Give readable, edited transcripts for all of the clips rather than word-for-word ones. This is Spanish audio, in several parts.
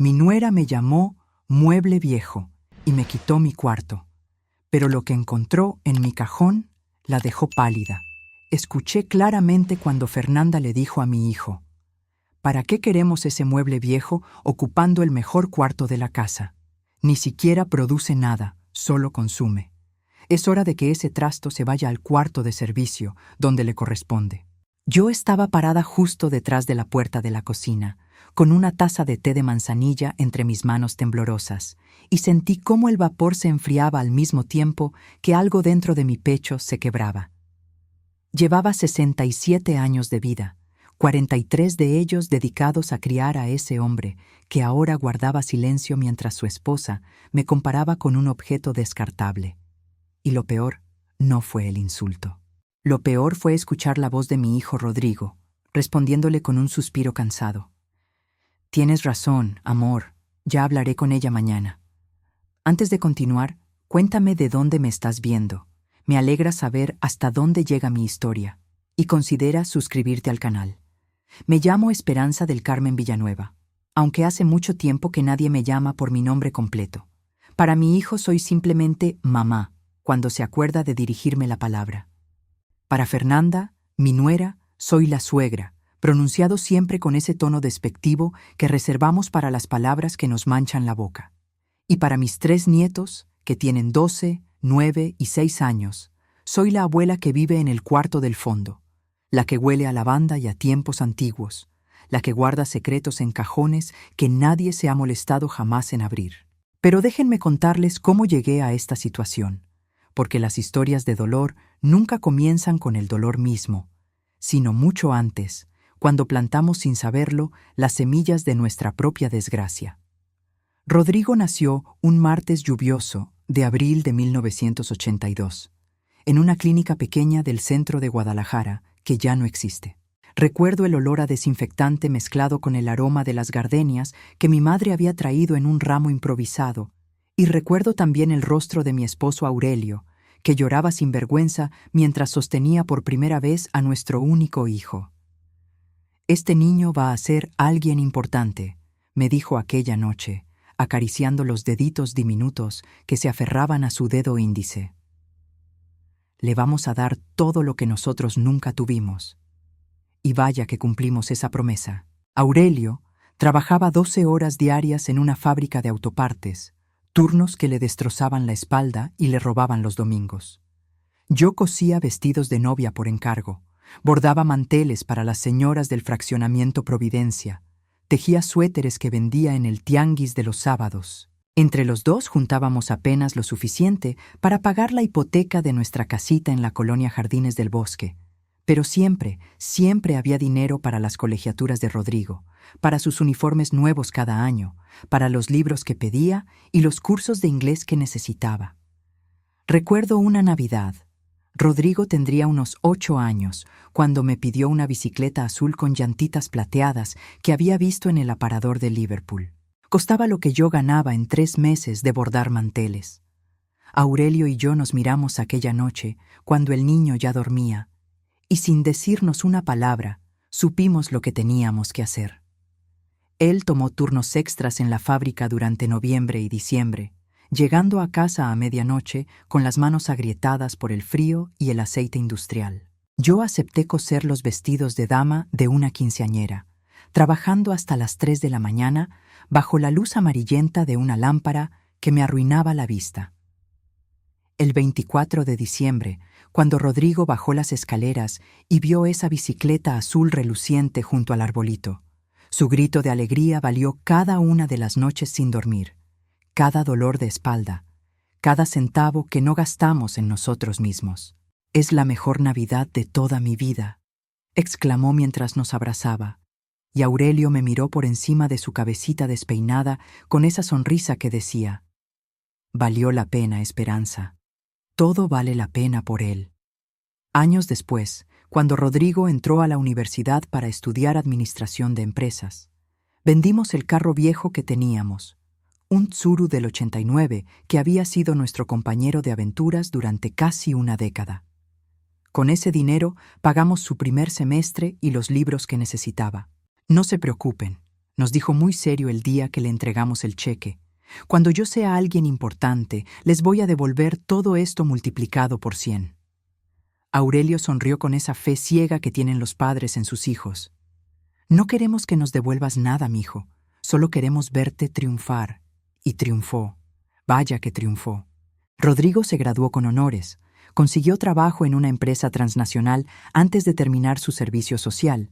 Mi nuera me llamó mueble viejo y me quitó mi cuarto, pero lo que encontró en mi cajón la dejó pálida. Escuché claramente cuando Fernanda le dijo a mi hijo: ¿para qué queremos ese mueble viejo ocupando el mejor cuarto de la casa? Ni siquiera produce nada, solo consume. Es hora de que ese trasto se vaya al cuarto de servicio, donde le corresponde. Yo estaba parada justo detrás de la puerta de la cocina, con una taza de té de manzanilla entre mis manos temblorosas, y sentí cómo el vapor se enfriaba al mismo tiempo que algo dentro de mi pecho se quebraba. Llevaba 67 años de vida, 43 de ellos dedicados a criar a ese hombre que ahora guardaba silencio mientras su esposa me comparaba con un objeto descartable. Y lo peor no fue el insulto. Lo peor fue escuchar la voz de mi hijo Rodrigo, respondiéndole con un suspiro cansado: «Tienes razón, amor, ya hablaré con ella mañana. Antes de continuar, cuéntame de dónde me estás viendo. Me alegra saber hasta dónde llega mi historia, y considera suscribirte al canal. Me llamo Esperanza del Carmen Villanueva, aunque hace mucho tiempo que nadie me llama por mi nombre completo. Para mi hijo soy simplemente mamá, cuando se acuerda de dirigirme la palabra. Para Fernanda, mi nuera, soy la suegra, pronunciado siempre con ese tono despectivo que reservamos para las palabras que nos manchan la boca. Y para mis 3 nietos, que tienen 12, 9 y 6 años, soy la abuela que vive en el cuarto del fondo, la que huele a lavanda y a tiempos antiguos, la que guarda secretos en cajones que nadie se ha molestado jamás en abrir. Pero déjenme contarles cómo llegué a esta situación, porque las historias de dolor nunca comienzan con el dolor mismo, sino mucho antes, cuando plantamos sin saberlo las semillas de nuestra propia desgracia. Rodrigo nació un martes lluvioso de abril de 1982, en una clínica pequeña del centro de Guadalajara que ya no existe. Recuerdo el olor a desinfectante mezclado con el aroma de las gardenias que mi madre había traído en un ramo improvisado, y recuerdo también el rostro de mi esposo Aurelio, que lloraba sin vergüenza mientras sostenía por primera vez a nuestro único hijo. «Este niño va a ser alguien importante», me dijo aquella noche, acariciando los deditos diminutos que se aferraban a su dedo índice. «Le vamos a dar todo lo que nosotros nunca tuvimos». Y vaya que cumplimos esa promesa. Aurelio trabajaba 12 horas diarias en una fábrica de autopartes, turnos que le destrozaban la espalda y le robaban los domingos. Yo cosía vestidos de novia por encargo, bordaba manteles para las señoras del fraccionamiento Providencia, tejía suéteres que vendía en el tianguis de los sábados. Entre los dos juntábamos apenas lo suficiente para pagar la hipoteca de nuestra casita en la colonia Jardines del Bosque, pero siempre había dinero para las colegiaturas de Rodrigo, para sus uniformes nuevos cada año, para los libros que pedía y los cursos de inglés que necesitaba. Recuerdo una Navidad. Rodrigo tendría unos 8 años cuando me pidió una bicicleta azul con llantitas plateadas que había visto en el aparador de Liverpool. Costaba lo que yo ganaba en 3 meses de bordar manteles. Aurelio y yo nos miramos aquella noche cuando el niño ya dormía, y sin decirnos una palabra, supimos lo que teníamos que hacer. Él tomó turnos extras en la fábrica durante noviembre y diciembre, llegando a casa a medianoche con las manos agrietadas por el frío y el aceite industrial. Yo acepté coser los vestidos de dama de una quinceañera, trabajando hasta las 3 de la mañana bajo la luz amarillenta de una lámpara que me arruinaba la vista. El 24 de diciembre, cuando Rodrigo bajó las escaleras y vio esa bicicleta azul reluciente junto al arbolito, su grito de alegría valió cada una de las noches sin dormir, cada dolor de espalda, cada centavo que no gastamos en nosotros mismos. «Es la mejor Navidad de toda mi vida», exclamó mientras nos abrazaba, y Aurelio me miró por encima de su cabecita despeinada con esa sonrisa que decía: «Valió la pena, Esperanza. Todo vale la pena por él». Años después, cuando Rodrigo entró a la universidad para estudiar administración de empresas, vendimos el carro viejo que teníamos, un Tsuru del 89 que había sido nuestro compañero de aventuras durante casi una década. Con ese dinero pagamos su primer semestre y los libros que necesitaba. «No se preocupen», Nos dijo muy serio el día que le entregamos el cheque. Cuando yo sea alguien importante, les voy a devolver todo esto multiplicado por 100. Aurelio sonrió con esa fe ciega que tienen los padres en sus hijos. No queremos que nos devuelvas nada, mijo. Solo queremos verte triunfar. Y triunfó. Vaya que triunfó. Rodrigo se graduó con honores. Consiguió trabajo en una empresa transnacional antes de terminar su servicio social.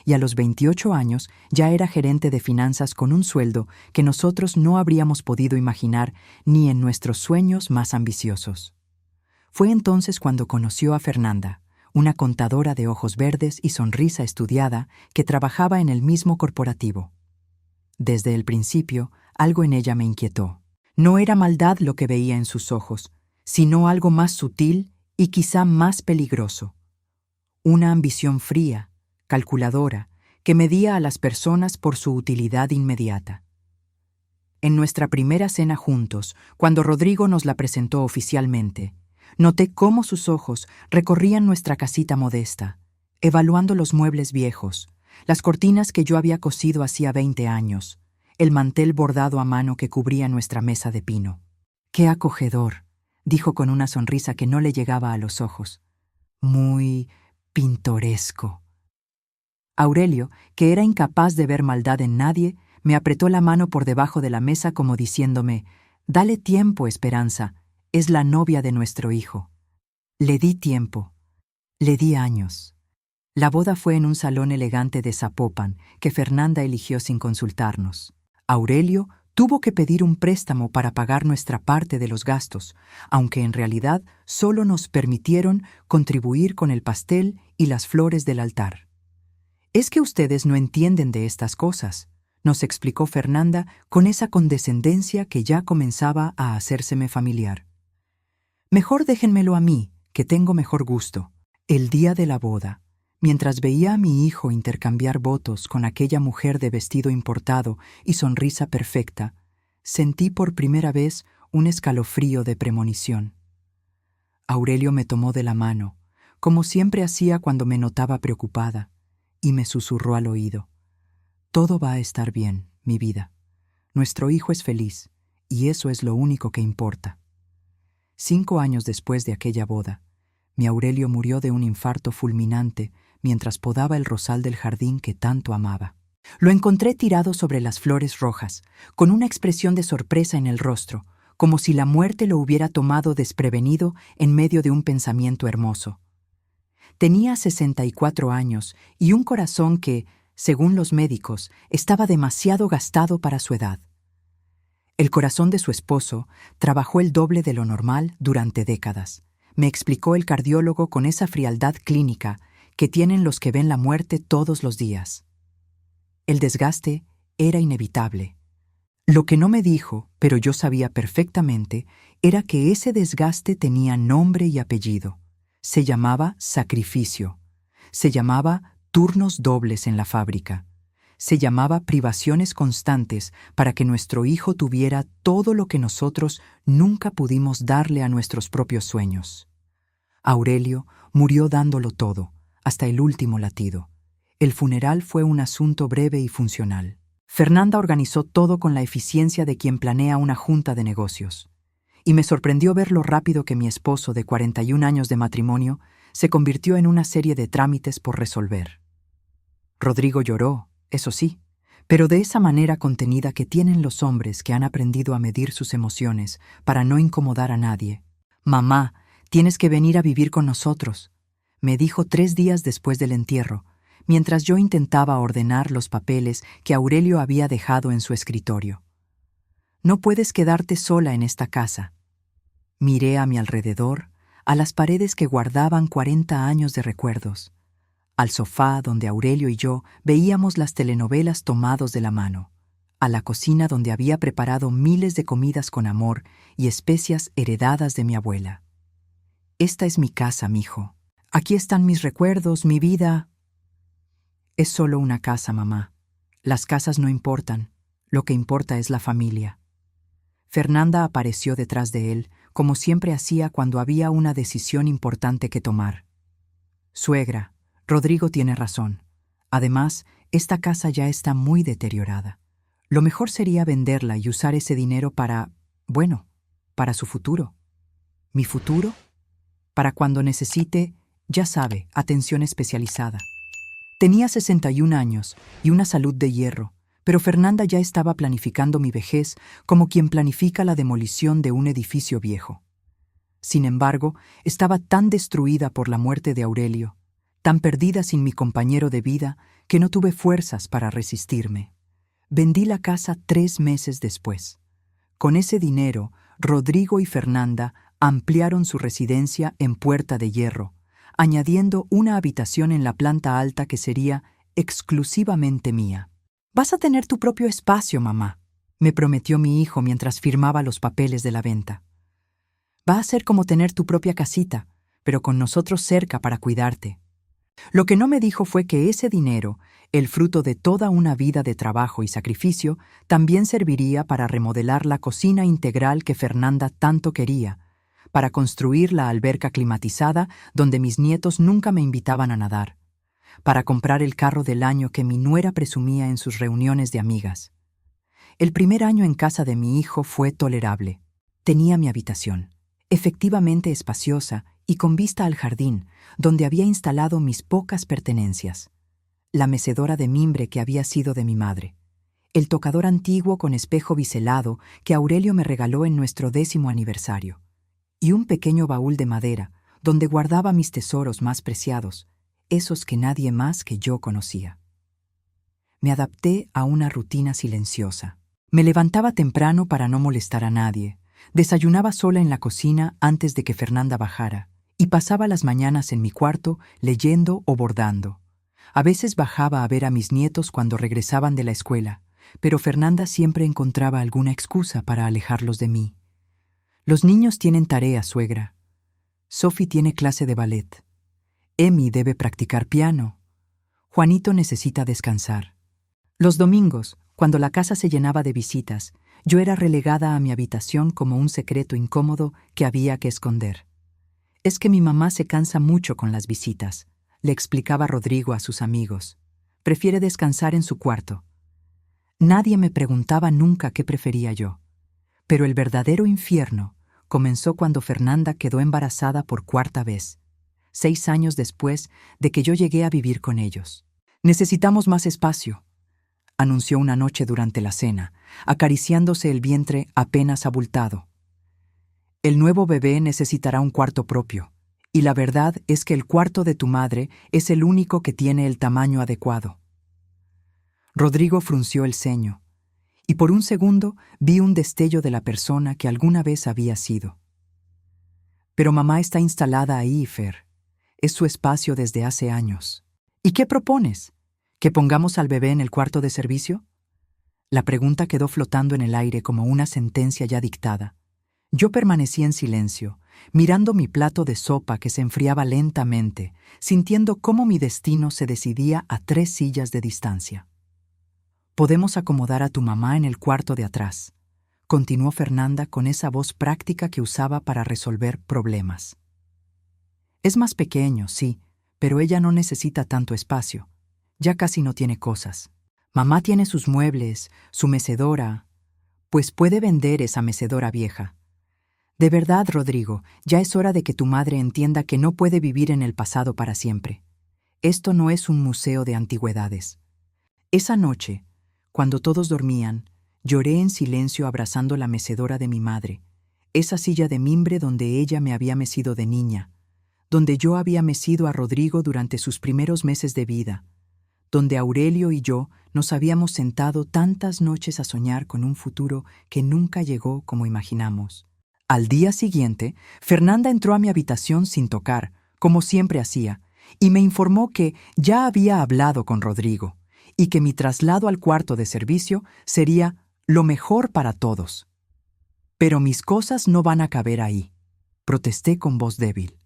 Y a los 28 años ya era gerente de finanzas con un sueldo que nosotros no habríamos podido imaginar ni en nuestros sueños más ambiciosos. Fue entonces cuando conoció a Fernanda, una contadora de ojos verdes y sonrisa estudiada que trabajaba en el mismo corporativo. Desde el principio, algo en ella me inquietó. No era maldad lo que veía en sus ojos, sino algo más sutil y quizá más peligroso. Una ambición fría, calculadora, que medía a las personas por su utilidad inmediata. En nuestra primera cena juntos, cuando Rodrigo nos la presentó oficialmente, noté cómo sus ojos recorrían nuestra casita modesta, evaluando los muebles viejos, las cortinas que yo había cosido hacía 20 años, el mantel bordado a mano que cubría nuestra mesa de pino. «Qué acogedor», dijo con una sonrisa que no le llegaba a los ojos. «Muy pintoresco». Aurelio, que era incapaz de ver maldad en nadie, me apretó la mano por debajo de la mesa como diciéndome: «Dale tiempo, Esperanza, es la novia de nuestro hijo». Le di tiempo, le di años. La boda fue en un salón elegante de Zapopan que Fernanda eligió sin consultarnos. Aurelio tuvo que pedir un préstamo para pagar nuestra parte de los gastos, aunque en realidad solo nos permitieron contribuir con el pastel y las flores del altar. «Es que ustedes no entienden de estas cosas», nos explicó Fernanda con esa condescendencia que ya comenzaba a hacérseme familiar. «Mejor déjenmelo a mí, que tengo mejor gusto». El día de la boda, mientras veía a mi hijo intercambiar votos con aquella mujer de vestido importado y sonrisa perfecta, sentí por primera vez un escalofrío de premonición. Aurelio me tomó de la mano, como siempre hacía cuando me notaba preocupada, y me susurró al oído: «Todo va a estar bien, mi vida. Nuestro hijo es feliz, y eso es lo único que importa». 5 años después de aquella boda, mi Aurelio murió de un infarto fulminante mientras podaba el rosal del jardín que tanto amaba. Lo encontré tirado sobre las flores rojas, con una expresión de sorpresa en el rostro, como si la muerte lo hubiera tomado desprevenido en medio de un pensamiento hermoso. Tenía 64 años y un corazón que, según los médicos, estaba demasiado gastado para su edad. El corazón de su esposo trabajó el doble de lo normal durante décadas, me explicó el cardiólogo con esa frialdad clínica que tienen los que ven la muerte todos los días. El desgaste era inevitable. Lo que no me dijo, pero yo sabía perfectamente, era que ese desgaste tenía nombre y apellido. Se llamaba sacrificio. Se llamaba turnos dobles en la fábrica. Se llamaba privaciones constantes para que nuestro hijo tuviera todo lo que nosotros nunca pudimos darle a nuestros propios sueños. Aurelio murió dándolo todo, hasta el último latido. El funeral fue un asunto breve y funcional. Fernanda organizó todo con la eficiencia de quien planea una junta de negocios. Y me sorprendió ver lo rápido que mi esposo, de 41 años de matrimonio, se convirtió en una serie de trámites por resolver. Rodrigo lloró, eso sí, pero de esa manera contenida que tienen los hombres que han aprendido a medir sus emociones para no incomodar a nadie. «Mamá, tienes que venir a vivir con nosotros», me dijo 3 días después del entierro, mientras yo intentaba ordenar los papeles que Aurelio había dejado en su escritorio. «No puedes quedarte sola en esta casa». Miré a mi alrededor, a las paredes que guardaban 40 años de recuerdos, al sofá donde Aurelio y yo veíamos las telenovelas tomados de la mano, a la cocina donde había preparado miles de comidas con amor y especias heredadas de mi abuela. «Esta es mi casa, mijo. Aquí están mis recuerdos, mi vida». «Es solo una casa, mamá. Las casas no importan. Lo que importa es la familia». Fernanda apareció detrás de él, como siempre hacía cuando había una decisión importante que tomar. «Suegra, Rodrigo tiene razón. Además, Esta casa ya está muy deteriorada. Lo mejor sería venderla y usar ese dinero bueno, para su futuro. ¿Mi futuro? Para cuando necesite, ya sabe, atención especializada. Tenía 61 años y una salud de hierro, pero Fernanda ya estaba planificando mi vejez como quien planifica la demolición de un edificio viejo. Sin embargo, estaba tan destruida por la muerte de Aurelio, tan perdida sin mi compañero de vida, que no tuve fuerzas para resistirme. Vendí la casa 3 meses después. Con ese dinero, Rodrigo y Fernanda ampliaron su residencia en Puerta de Hierro, añadiendo una habitación en la planta alta que sería exclusivamente mía. «Vas a tener tu propio espacio, mamá», me prometió mi hijo mientras firmaba los papeles de la venta. «Va a ser como tener tu propia casita, pero con nosotros cerca para cuidarte». Lo que no me dijo fue que ese dinero, el fruto de toda una vida de trabajo y sacrificio, también serviría para remodelar la cocina integral que Fernanda tanto quería, para construir la alberca climatizada donde mis nietos nunca me invitaban a nadar, para comprar el carro del año que mi nuera presumía en sus reuniones de amigas. El primer año en casa de mi hijo fue tolerable. Tenía mi habitación, efectivamente espaciosa y con vista al jardín, donde había instalado mis pocas pertenencias. La mecedora de mimbre que había sido de mi madre, el tocador antiguo con espejo biselado que Aurelio me regaló en nuestro 10º aniversario, y un pequeño baúl de madera donde guardaba mis tesoros más preciados, esos que nadie más que yo conocía. Me adapté a una rutina silenciosa. Me levantaba temprano para no molestar a nadie, desayunaba sola en la cocina antes de que Fernanda bajara, y pasaba las mañanas en mi cuarto leyendo o bordando. A veces bajaba a ver a mis nietos cuando regresaban de la escuela, pero Fernanda siempre encontraba alguna excusa para alejarlos de mí. «Los niños tienen tarea, suegra. Sophie tiene clase de ballet. Emi debe practicar piano. Juanito necesita descansar». Los domingos, cuando la casa se llenaba de visitas, yo era relegada a mi habitación como un secreto incómodo que había que esconder. «Es que mi mamá se cansa mucho con las visitas», le explicaba Rodrigo a sus amigos. «Prefiere descansar en su cuarto». Nadie me preguntaba nunca qué prefería yo. Pero el verdadero infierno comenzó cuando Fernanda quedó embarazada por 4ª vez, 6 años después de que yo llegué a vivir con ellos. «Necesitamos más espacio», anunció una noche durante la cena, acariciándose el vientre apenas abultado. «El nuevo bebé necesitará un cuarto propio, y la verdad es que el cuarto de tu madre es el único que tiene el tamaño adecuado». Rodrigo frunció el ceño, y por un segundo vi un destello de la persona que alguna vez había sido. «Pero mamá está instalada ahí, Fer. Es su espacio desde hace años. ¿Y qué propones? ¿Que pongamos al bebé en el cuarto de servicio?» La pregunta quedó flotando en el aire como una sentencia ya dictada. Yo permanecí en silencio, mirando mi plato de sopa que se enfriaba lentamente, sintiendo cómo mi destino se decidía a 3 sillas de distancia. «Podemos acomodar a tu mamá en el cuarto de atrás», continuó Fernanda con esa voz práctica que usaba para resolver problemas. «Es más pequeño, sí, pero ella no necesita tanto espacio. Ya casi no tiene cosas. Mamá tiene sus muebles, su mecedora, pues puede vender esa mecedora vieja. De verdad, Rodrigo, ya es hora de que tu madre entienda que no puede vivir en el pasado para siempre. Esto no es un museo de antigüedades». Esa noche, cuando todos dormían, lloré en silencio abrazando la mecedora de mi madre, esa silla de mimbre donde ella me había mecido de niña, donde yo había mecido a Rodrigo durante sus primeros meses de vida, donde Aurelio y yo nos habíamos sentado tantas noches a soñar con un futuro que nunca llegó como imaginamos. Al día siguiente, Fernanda entró a mi habitación sin tocar, como siempre hacía, y me informó que ya había hablado con Rodrigo y que mi traslado al cuarto de servicio sería lo mejor para todos. «Pero mis cosas no van a caber ahí», protesté con voz débil.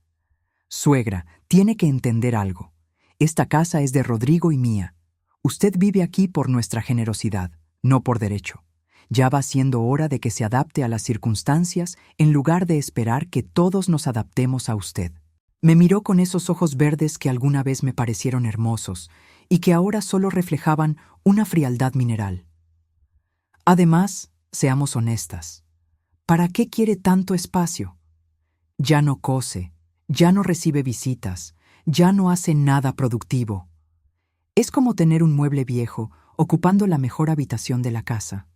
«Suegra, tiene que entender algo. Esta casa es de Rodrigo y mía. Usted vive aquí por nuestra generosidad, no por derecho. Ya va siendo hora de que se adapte a las circunstancias en lugar de esperar que todos nos adaptemos a usted». Me miró con esos ojos verdes que alguna vez me parecieron hermosos y que ahora solo reflejaban una frialdad mineral. Además, seamos honestas, ¿para qué quiere tanto espacio? Ya no cose, ya no recibe visitas, ya no hace nada productivo. Es como tener un mueble viejo ocupando la mejor habitación de la casa.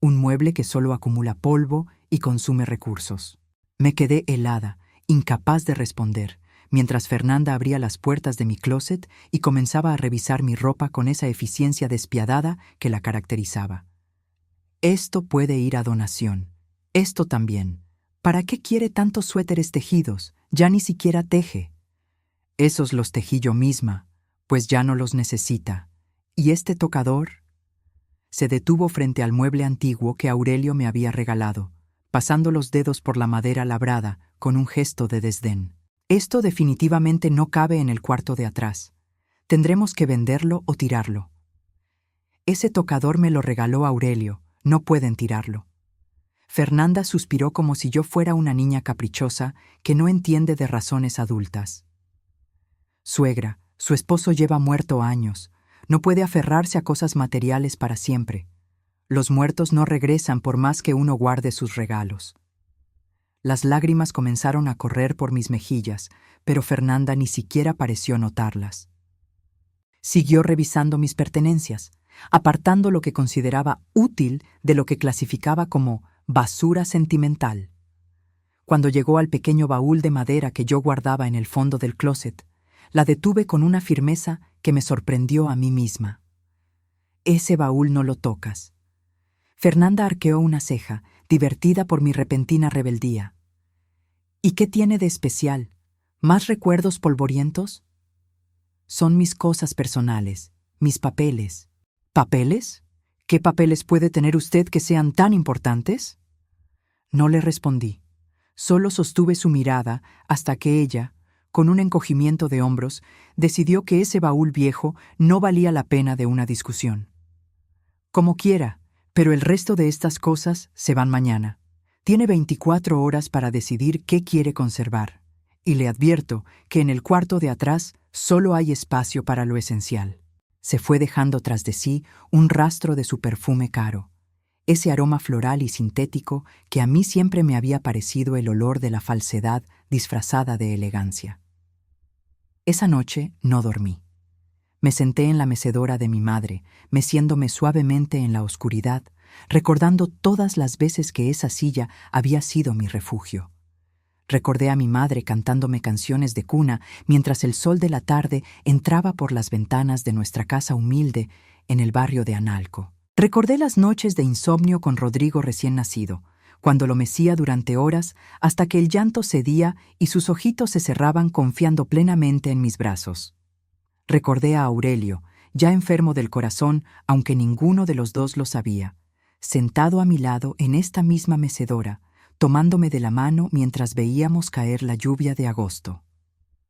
Un mueble que solo acumula polvo y consume recursos. Me quedé helada, incapaz de responder, mientras Fernanda abría las puertas de mi closet y comenzaba a revisar mi ropa con esa eficiencia despiadada que la caracterizaba. Esto puede ir a donación. Esto también. ¿Para qué quiere tantos suéteres tejidos? Ya ni siquiera teje. Esos los tejí yo misma, pues ya no los necesita. ¿Y este tocador? Se detuvo frente al mueble antiguo que Aurelio me había regalado, pasando los dedos por la madera labrada con un gesto de desdén. Esto definitivamente no cabe en el cuarto de atrás. Tendremos que venderlo o tirarlo. Ese tocador me lo regaló Aurelio, no pueden tirarlo. Fernanda suspiró como si yo fuera una niña caprichosa que no entiende de razones adultas. Suegra, su esposo lleva muerto años. No puede aferrarse a cosas materiales para siempre. Los muertos no regresan por más que uno guarde sus regalos. Las lágrimas comenzaron a correr por mis mejillas, pero Fernanda ni siquiera pareció notarlas. Siguió revisando mis pertenencias, apartando lo que consideraba útil de lo que clasificaba como basura sentimental. Cuando llegó al pequeño baúl de madera que yo guardaba en el fondo del closet, la detuve con una firmeza que me sorprendió a mí misma. Ese baúl no lo tocas. Fernanda arqueó una ceja, divertida por mi repentina rebeldía. ¿Y qué tiene de especial? ¿Más recuerdos polvorientos? Son mis cosas personales, mis papeles. ¿Papeles? ¿Qué papeles puede tener usted que sean tan importantes? No le respondí. Solo sostuve su mirada hasta que ella, con un encogimiento de hombros, decidió que ese baúl viejo no valía la pena de una discusión. Como quiera, pero el resto de estas cosas se van mañana. Tiene 24 horas para decidir qué quiere conservar, y le advierto que en el cuarto de atrás solo hay espacio para lo esencial. Se fue dejando tras de sí un rastro de su perfume caro, ese aroma floral y sintético que a mí siempre me había parecido el olor de la falsedad disfrazada de elegancia. Esa noche no dormí. Me senté en la mecedora de mi madre, meciéndome suavemente en la oscuridad, recordando todas las veces que esa silla había sido mi refugio. Recordé a mi madre cantándome canciones de cuna mientras el sol de la tarde entraba por las ventanas de nuestra casa humilde en el barrio de Analco. Recordé las noches de insomnio con Rodrigo recién nacido, cuando lo mecía durante horas hasta que el llanto cedía y sus ojitos se cerraban confiando plenamente en mis brazos. Recordé a Aurelio, ya enfermo del corazón, aunque ninguno de los dos lo sabía, sentado a mi lado en esta misma mecedora, tomándome de la mano mientras veíamos caer la lluvia de agosto.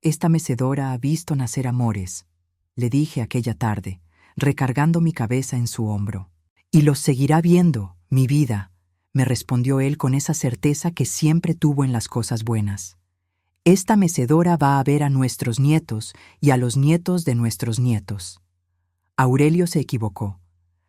Esta mecedora ha visto nacer amores, le dije aquella tarde, recargando mi cabeza en su hombro. Y los seguirá viendo, mi vida, me respondió él con esa certeza que siempre tuvo en las cosas buenas. Esta mecedora va a ver a nuestros nietos y a los nietos de nuestros nietos. Aurelio se equivocó.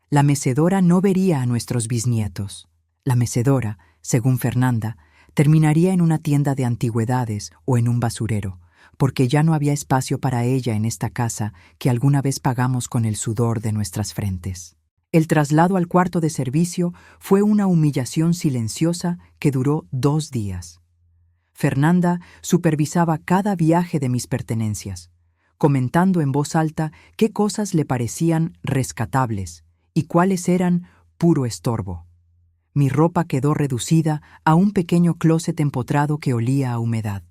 La mecedora no vería a nuestros bisnietos. La mecedora, según Fernanda, terminaría en una tienda de antigüedades o en un basurero, porque ya no había espacio para ella en esta casa que alguna vez pagamos con el sudor de nuestras frentes. El traslado al cuarto de servicio fue una humillación silenciosa que duró 2 días. Fernanda supervisaba cada viaje de mis pertenencias, comentando en voz alta qué cosas le parecían rescatables y cuáles eran puro estorbo. Mi ropa quedó reducida a un pequeño closet empotrado que olía a humedad.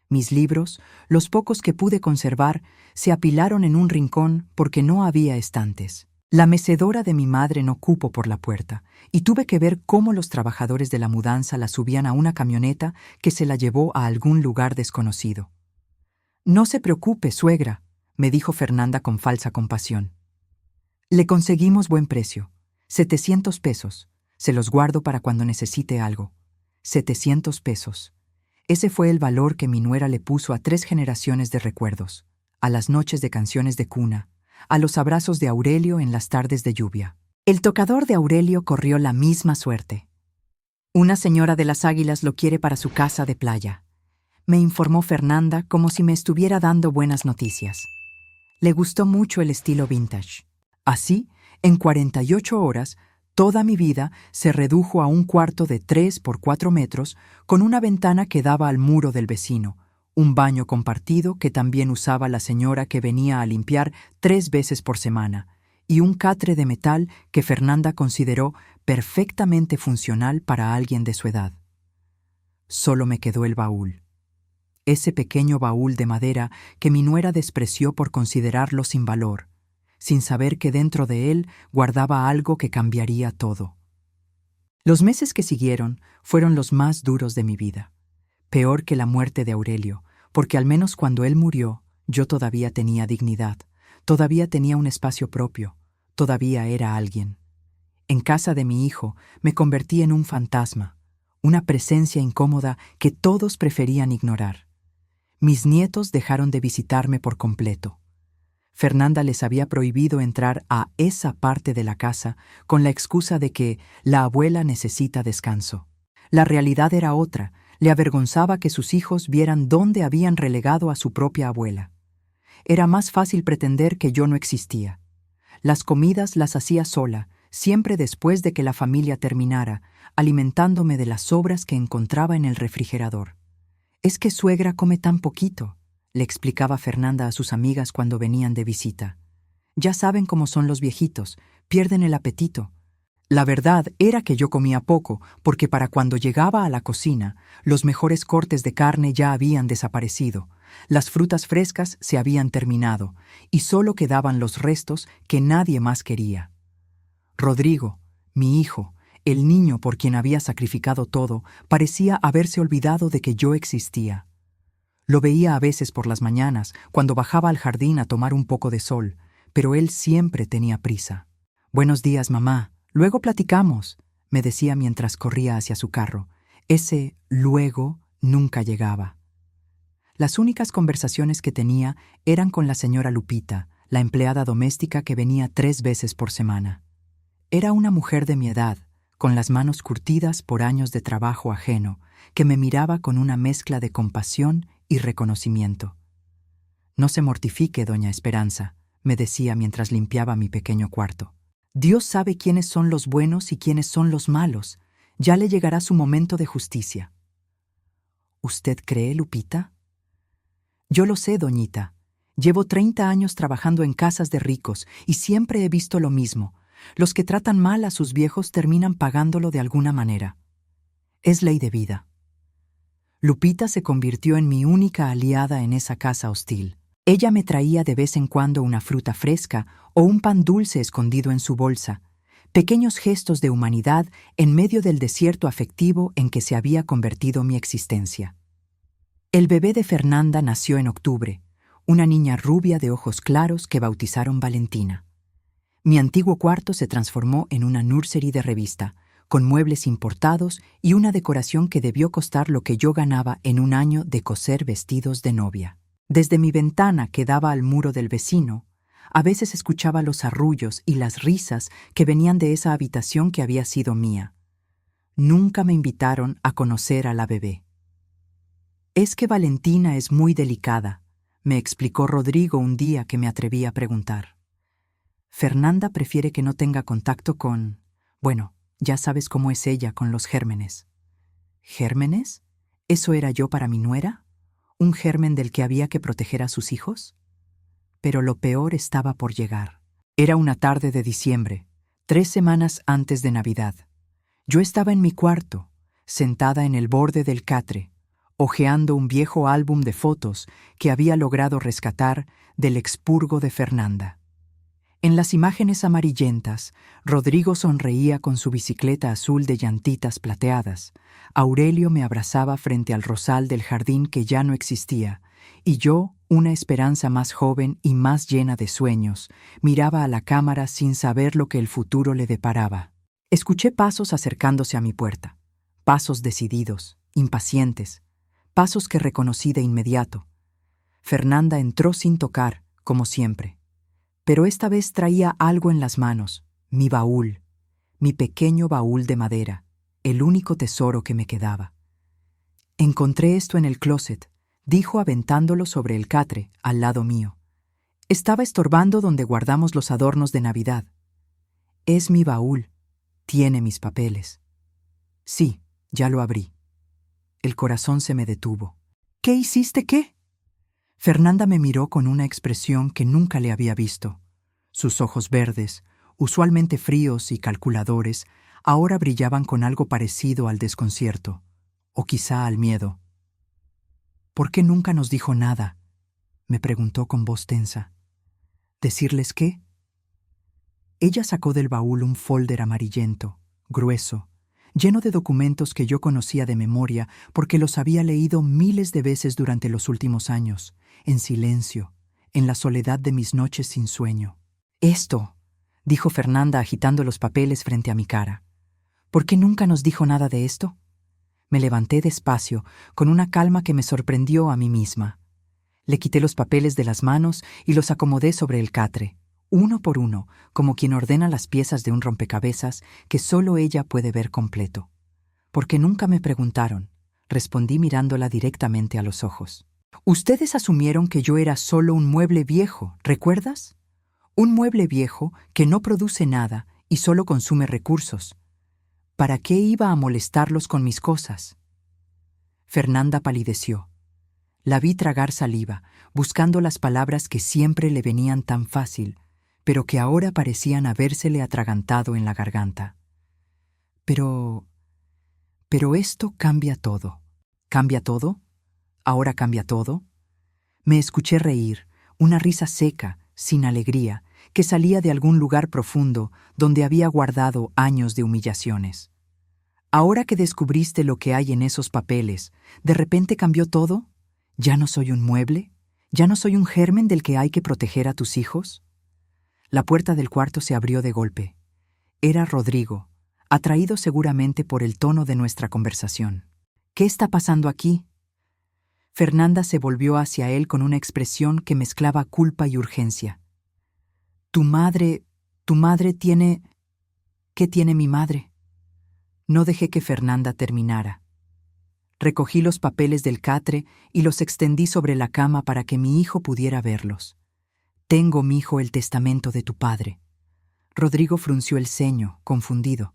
Mis libros, los pocos que pude conservar, se apilaron en un rincón porque no había estantes. La mecedora de mi madre no cupo por la puerta, y tuve que ver cómo los trabajadores de la mudanza la subían a una camioneta que se la llevó a algún lugar desconocido. «No se preocupe, suegra», me dijo Fernanda con falsa compasión. «Le conseguimos buen precio, 700 pesos. Se los guardo para cuando necesite algo. 700 pesos. Ese fue el valor que mi nuera le puso a 3 generaciones de recuerdos, a las noches de canciones de cuna, a los abrazos de Aurelio en las tardes de lluvia. El tocador de Aurelio corrió la misma suerte. Una señora de las Águilas lo quiere para su casa de playa, me informó Fernanda como si me estuviera dando buenas noticias. Le gustó mucho el estilo vintage. Así, en 48 horas, toda mi vida se redujo a un cuarto de 3 por 4 metros con una ventana que daba al muro del vecino, un baño compartido que también usaba la señora que venía a limpiar 3 veces por semana, y un catre de metal que Fernanda consideró perfectamente funcional para alguien de su edad. Solo me quedó el baúl. Ese pequeño baúl de madera que mi nuera despreció por considerarlo sin valor, sin saber que dentro de él guardaba algo que cambiaría todo. Los meses que siguieron fueron los más duros de mi vida, peor que la muerte de Aurelio, porque al menos cuando él murió, yo todavía tenía dignidad, todavía tenía un espacio propio, todavía era alguien. En casa de mi hijo me convertí en un fantasma, una presencia incómoda que todos preferían ignorar. Mis nietos dejaron de visitarme por completo. Fernanda les había prohibido entrar a esa parte de la casa con la excusa de que la abuela necesita descanso. La realidad era otra, le avergonzaba que sus hijos vieran dónde habían relegado a su propia abuela. Era más fácil pretender que yo no existía. Las comidas las hacía sola, siempre después de que la familia terminara, alimentándome de las sobras que encontraba en el refrigerador. «Es que suegra come tan poquito», le explicaba Fernanda a sus amigas cuando venían de visita. «Ya saben cómo son los viejitos, pierden el apetito». La verdad era que yo comía poco, porque para cuando llegaba a la cocina, los mejores cortes de carne ya habían desaparecido, las frutas frescas se habían terminado, y solo quedaban los restos que nadie más quería. Rodrigo, mi hijo, el niño por quien había sacrificado todo, parecía haberse olvidado de que yo existía. Lo veía a veces por las mañanas, cuando bajaba al jardín a tomar un poco de sol, pero él siempre tenía prisa. «Buenos días, mamá. Luego platicamos», me decía mientras corría hacia su carro. Ese «luego» nunca llegaba. Las únicas conversaciones que tenía eran con la señora Lupita, la empleada doméstica que venía 3 veces por semana. Era una mujer de mi edad, con las manos curtidas por años de trabajo ajeno, que me miraba con una mezcla de compasión y reconocimiento. «No se mortifique, doña Esperanza», me decía mientras limpiaba mi pequeño cuarto. «Dios sabe quiénes son los buenos y quiénes son los malos. Ya le llegará su momento de justicia». «¿Usted cree, Lupita?» «Yo lo sé, doñita. Llevo 30 años trabajando en casas de ricos y siempre he visto lo mismo. Los que tratan mal a sus viejos terminan pagándolo de alguna manera. Es ley de vida». Lupita se convirtió en mi única aliada en esa casa hostil. Ella me traía de vez en cuando una fruta fresca o un pan dulce escondido en su bolsa, pequeños gestos de humanidad en medio del desierto afectivo en que se había convertido mi existencia. El bebé de Fernanda nació en octubre, una niña rubia de ojos claros que bautizaron Valentina. Mi antiguo cuarto se transformó en una nursery de revista, con muebles importados y una decoración que debió costar lo que yo ganaba en un año de coser vestidos de novia. Desde mi ventana que daba al muro del vecino, a veces escuchaba los arrullos y las risas que venían de esa habitación que había sido mía. Nunca me invitaron a conocer a la bebé. «Es que Valentina es muy delicada», me explicó Rodrigo un día que me atreví a preguntar. «Fernanda prefiere que no tenga contacto con... Bueno, ya sabes cómo es ella con los gérmenes». «¿Gérmenes? ¿Eso era yo para mi nuera? ¿Un germen del que había que proteger a sus hijos?» Pero lo peor estaba por llegar. Era una tarde de diciembre, 3 semanas antes de Navidad. Yo estaba en mi cuarto, sentada en el borde del catre, hojeando un viejo álbum de fotos que había logrado rescatar del expurgo de Fernanda. En las imágenes amarillentas, Rodrigo sonreía con su bicicleta azul de llantitas plateadas, Aurelio me abrazaba frente al rosal del jardín que ya no existía, y yo, una esperanza más joven y más llena de sueños, miraba a la cámara sin saber lo que el futuro le deparaba. Escuché pasos acercándose a mi puerta, pasos decididos, impacientes, pasos que reconocí de inmediato. Fernanda entró sin tocar, como siempre. Pero esta vez traía algo en las manos, mi baúl, mi pequeño baúl de madera, el único tesoro que me quedaba. Encontré esto en el closet, dijo aventándolo sobre el catre, al lado mío. Estaba estorbando donde guardamos los adornos de Navidad. Es mi baúl, tiene mis papeles. Sí, ya lo abrí. El corazón se me detuvo. ¿Qué hiciste qué? Fernanda me miró con una expresión que nunca le había visto. Sus ojos verdes, usualmente fríos y calculadores, ahora brillaban con algo parecido al desconcierto, o quizá al miedo. ¿Por qué nunca nos dijo nada?, me preguntó con voz tensa. ¿Decirles qué? Ella sacó del baúl un folder amarillento, grueso, lleno de documentos que yo conocía de memoria porque los había leído miles de veces durante los últimos años, en silencio, en la soledad de mis noches sin sueño. «Esto», dijo Fernanda agitando los papeles frente a mi cara. «¿Por qué nunca nos dijo nada de esto?» Me levanté despacio, con una calma que me sorprendió a mí misma. Le quité los papeles de las manos y los acomodé sobre el catre, uno por uno, como quien ordena las piezas de un rompecabezas que solo ella puede ver completo. «Porque nunca me preguntaron», respondí mirándola directamente a los ojos. «Ustedes asumieron que yo era solo un mueble viejo, ¿recuerdas? Un mueble viejo que no produce nada y solo consume recursos. ¿Para qué iba a molestarlos con mis cosas?» Fernanda palideció. La vi tragar saliva, buscando las palabras que siempre le venían tan fácil, pero que ahora parecían habérsele atragantado en la garganta. Pero esto cambia todo. ¿Cambia todo? ¿Ahora cambia todo? Me escuché reír, una risa seca, sin alegría, que salía de algún lugar profundo donde había guardado años de humillaciones. «Ahora que descubriste lo que hay en esos papeles, ¿de repente cambió todo? ¿Ya no soy un mueble? ¿Ya no soy un germen del que hay que proteger a tus hijos?» La puerta del cuarto se abrió de golpe. Era Rodrigo, atraído seguramente por el tono de nuestra conversación. «¿Qué está pasando aquí?» Fernanda se volvió hacia él con una expresión que mezclaba culpa y urgencia. Tu madre tiene... ¿Qué tiene mi madre?» No dejé que Fernanda terminara. Recogí los papeles del catre y los extendí sobre la cama para que mi hijo pudiera verlos. «Tengo, mijo, el testamento de tu padre». Rodrigo frunció el ceño, confundido.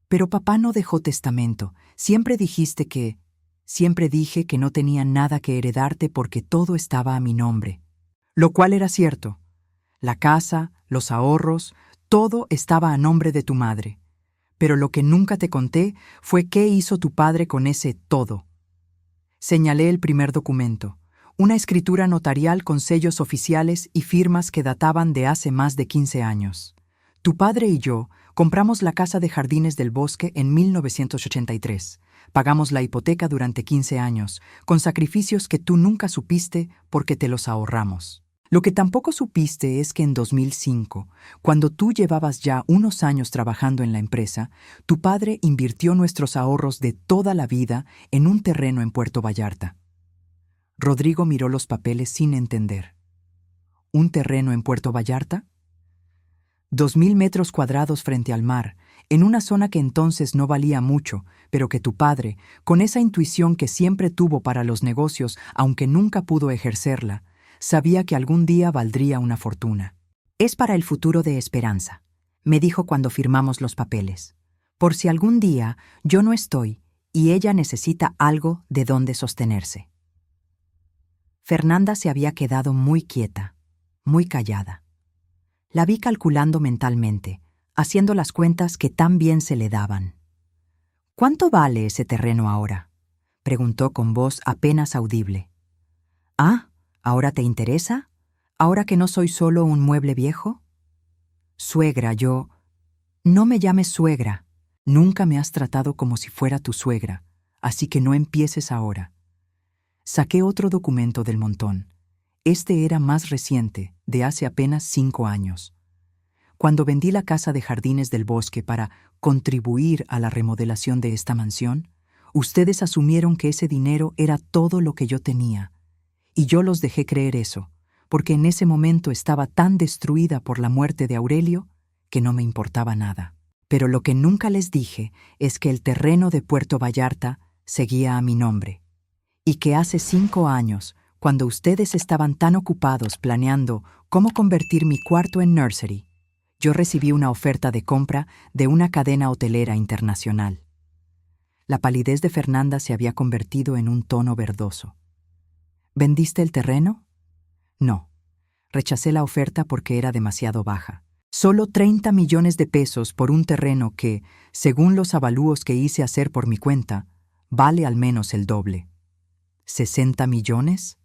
«Pero papá no dejó testamento. Siempre dijiste que... Siempre dije que no tenía nada que heredarte porque todo estaba a mi nombre». Lo cual era cierto. La casa, los ahorros, todo estaba a nombre de tu madre. Pero lo que nunca te conté fue qué hizo tu padre con ese todo. Señalé el primer documento, una escritura notarial con sellos oficiales y firmas que databan de hace más de 15 años. Tu padre y yo compramos la casa de Jardines del Bosque en 1983. Pagamos la hipoteca durante 15 años, con sacrificios que tú nunca supiste porque te los ahorramos. Lo que tampoco supiste es que en 2005, cuando tú llevabas ya unos años trabajando en la empresa, tu padre invirtió nuestros ahorros de toda la vida en un terreno en Puerto Vallarta. Rodrigo miró los papeles sin entender. ¿Un terreno en Puerto Vallarta? 2.000 metros cuadrados frente al mar, en una zona que entonces no valía mucho, pero que tu padre, con esa intuición que siempre tuvo para los negocios, aunque nunca pudo ejercerla, sabía que algún día valdría una fortuna. «Es para el futuro de Esperanza», me dijo cuando firmamos los papeles. «Por si algún día yo no estoy y ella necesita algo de donde sostenerse». Fernanda se había quedado muy quieta, muy callada. La vi calculando mentalmente, haciendo las cuentas que tan bien se le daban. «¿Cuánto vale ese terreno ahora?», preguntó con voz apenas audible. «Ah, ¿ahora te interesa? ¿Ahora que no soy solo un mueble viejo?» «Suegra, yo...» «No me llames suegra. Nunca me has tratado como si fuera tu suegra, así que no empieces ahora». Saqué otro documento del montón. Este era más reciente, de hace apenas 5 años. Cuando vendí la casa de Jardines del Bosque para contribuir a la remodelación de esta mansión, ustedes asumieron que ese dinero era todo lo que yo tenía. Y yo los dejé creer eso, porque en ese momento estaba tan destruida por la muerte de Aurelio que no me importaba nada. Pero lo que nunca les dije es que el terreno de Puerto Vallarta seguía a mi nombre, y que hace 5 años, cuando ustedes estaban tan ocupados planeando cómo convertir mi cuarto en nursery, yo recibí una oferta de compra de una cadena hotelera internacional. La palidez de Fernanda se había convertido en un tono verdoso. ¿Vendiste el terreno? No. Rechacé la oferta porque era demasiado baja. Solo 30 millones de pesos por un terreno que, según los avalúos que hice hacer por mi cuenta, vale al menos el doble. ¿60 millones?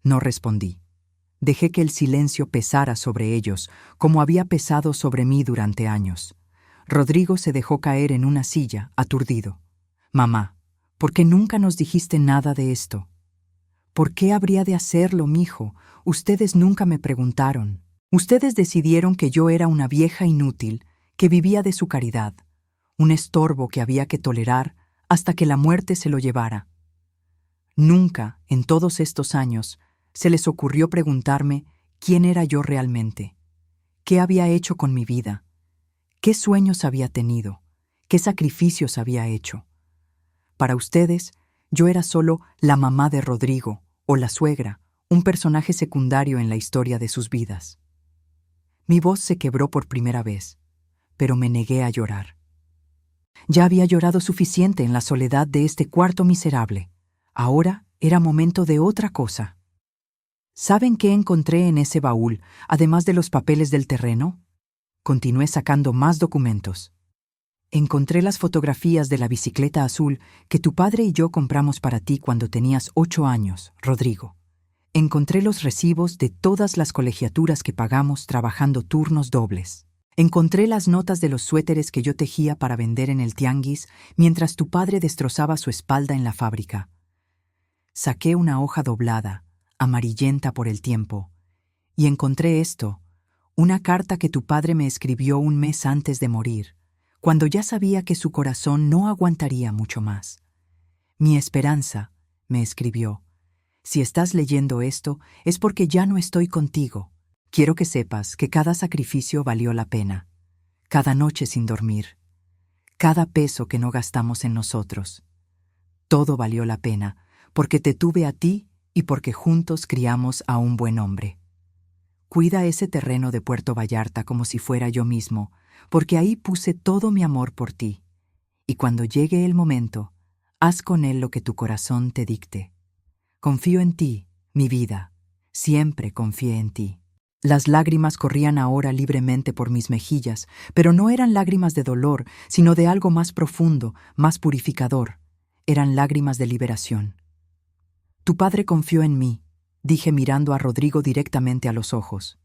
No respondí. Dejé que el silencio pesara sobre ellos, como había pesado sobre mí durante años. Rodrigo se dejó caer en una silla, aturdido. «Mamá, ¿por qué nunca nos dijiste nada de esto? ¿Por qué habría de hacerlo, mijo? Ustedes nunca me preguntaron. Ustedes decidieron que yo era una vieja inútil, que vivía de su caridad, un estorbo que había que tolerar hasta que la muerte se lo llevara. Nunca, en todos estos años, se les ocurrió preguntarme quién era yo realmente, qué había hecho con mi vida, qué sueños había tenido, qué sacrificios había hecho. Para ustedes, yo era solo la mamá de Rodrigo o la suegra, un personaje secundario en la historia de sus vidas». Mi voz se quebró por primera vez, pero me negué a llorar. Ya había llorado suficiente en la soledad de este cuarto miserable. Ahora era momento de otra cosa. ¿Saben qué encontré en ese baúl, además de los papeles del terreno? Continué sacando más documentos. Encontré las fotografías de la bicicleta azul que tu padre y yo compramos para ti cuando tenías 8 años, Rodrigo. Encontré los recibos de todas las colegiaturas que pagamos trabajando turnos dobles. Encontré las notas de los suéteres que yo tejía para vender en el tianguis mientras tu padre destrozaba su espalda en la fábrica. Saqué una hoja doblada, amarillenta por el tiempo, y encontré esto, una carta que tu padre me escribió un mes antes de morir, cuando ya sabía que su corazón no aguantaría mucho más. «Mi esperanza», me escribió, «si estás leyendo esto es porque ya no estoy contigo. Quiero que sepas que cada sacrificio valió la pena, cada noche sin dormir, cada peso que no gastamos en nosotros. Todo valió la pena, porque te tuve a ti y porque juntos criamos a un buen hombre. Cuida ese terreno de Puerto Vallarta como si fuera yo mismo, porque ahí puse todo mi amor por ti. Y cuando llegue el momento, haz con él lo que tu corazón te dicte. Confío en ti, mi vida. Siempre confié en ti». Las lágrimas corrían ahora libremente por mis mejillas, pero no eran lágrimas de dolor, sino de algo más profundo, más purificador. Eran lágrimas de liberación. «Tu padre confió en mí», dije mirando a Rodrigo directamente a los ojos.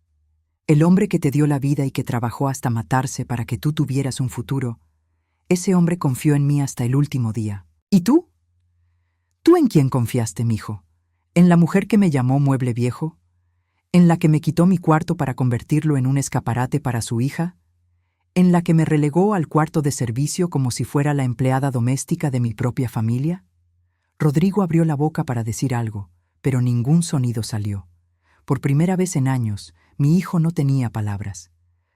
«El hombre que te dio la vida y que trabajó hasta matarse para que tú tuvieras un futuro, ese hombre confió en mí hasta el último día. ¿Y tú? ¿Tú en quién confiaste, mijo? ¿En la mujer que me llamó mueble viejo? ¿En la que me quitó mi cuarto para convertirlo en un escaparate para su hija? ¿En la que me relegó al cuarto de servicio como si fuera la empleada doméstica de mi propia familia?» Rodrigo abrió la boca para decir algo, pero ningún sonido salió. Por primera vez en años, mi hijo no tenía palabras.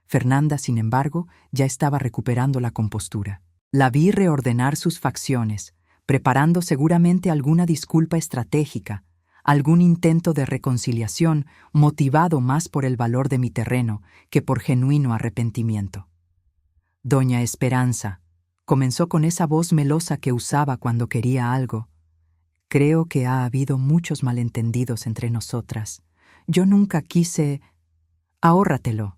Fernanda, sin embargo, ya estaba recuperando la compostura. La vi reordenar sus facciones, preparando seguramente alguna disculpa estratégica, algún intento de reconciliación motivado más por el valor de mi terreno que por genuino arrepentimiento. «Doña Esperanza», comenzó con esa voz melosa que usaba cuando quería algo, «creo que ha habido muchos malentendidos entre nosotras. Yo nunca quise... Ahórratelo».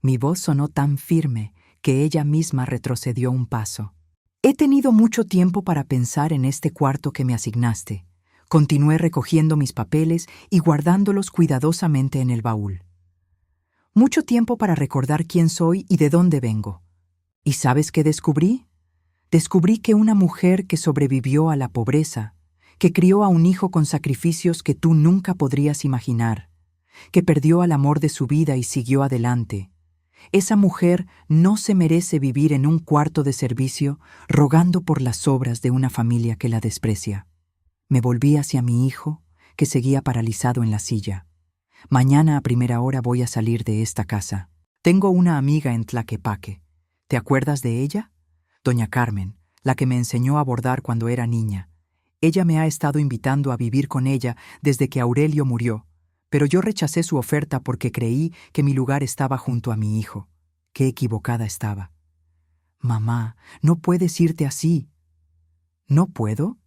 Mi voz sonó tan firme que ella misma retrocedió un paso. «He tenido mucho tiempo para pensar en este cuarto que me asignaste». Continué recogiendo mis papeles y guardándolos cuidadosamente en el baúl. «Mucho tiempo para recordar quién soy y de dónde vengo. ¿Y sabes qué descubrí? Descubrí que una mujer que sobrevivió a la pobreza, que crió a un hijo con sacrificios que tú nunca podrías imaginar, que perdió al amor de su vida y siguió adelante, esa mujer no se merece vivir en un cuarto de servicio rogando por las sobras de una familia que la desprecia». Me volví hacia mi hijo, que seguía paralizado en la silla. Mañana a primera hora voy a salir de esta casa. Tengo una amiga en Tlaquepaque. ¿Te acuerdas de ella? Doña Carmen, la que me enseñó a bordar cuando era niña. Ella me ha estado invitando a vivir con ella desde que Aurelio murió, pero yo rechacé su oferta porque creí que mi lugar estaba junto a mi hijo. Qué equivocada estaba. Mamá, no puedes irte así. ¿No puedo?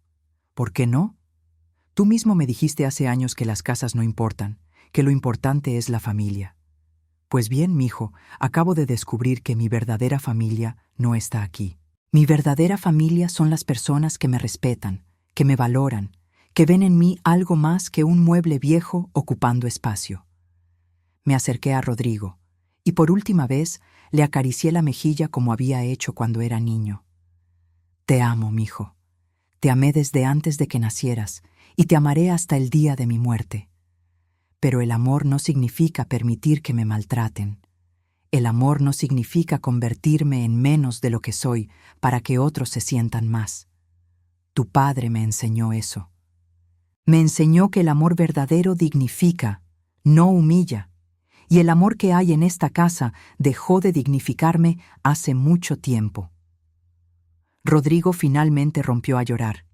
¿Por qué no? Tú mismo me dijiste hace años que las casas no importan, que lo importante es la familia. Pues bien, mijo, acabo de descubrir que mi verdadera familia no está aquí. Mi verdadera familia son las personas que me respetan, que me valoran, que ven en mí algo más que un mueble viejo ocupando espacio. Me acerqué a Rodrigo, y por última vez le acaricié la mejilla como había hecho cuando era niño. Te amo, mijo. Te amé desde antes de que nacieras, y te amaré hasta el día de mi muerte. Pero el amor no significa permitir que me maltraten. El amor no significa convertirme en menos de lo que soy para que otros se sientan más. Tu padre me enseñó eso. Me enseñó que el amor verdadero dignifica, no humilla, y el amor que hay en esta casa dejó de dignificarme hace mucho tiempo. Rodrigo finalmente rompió a llorar.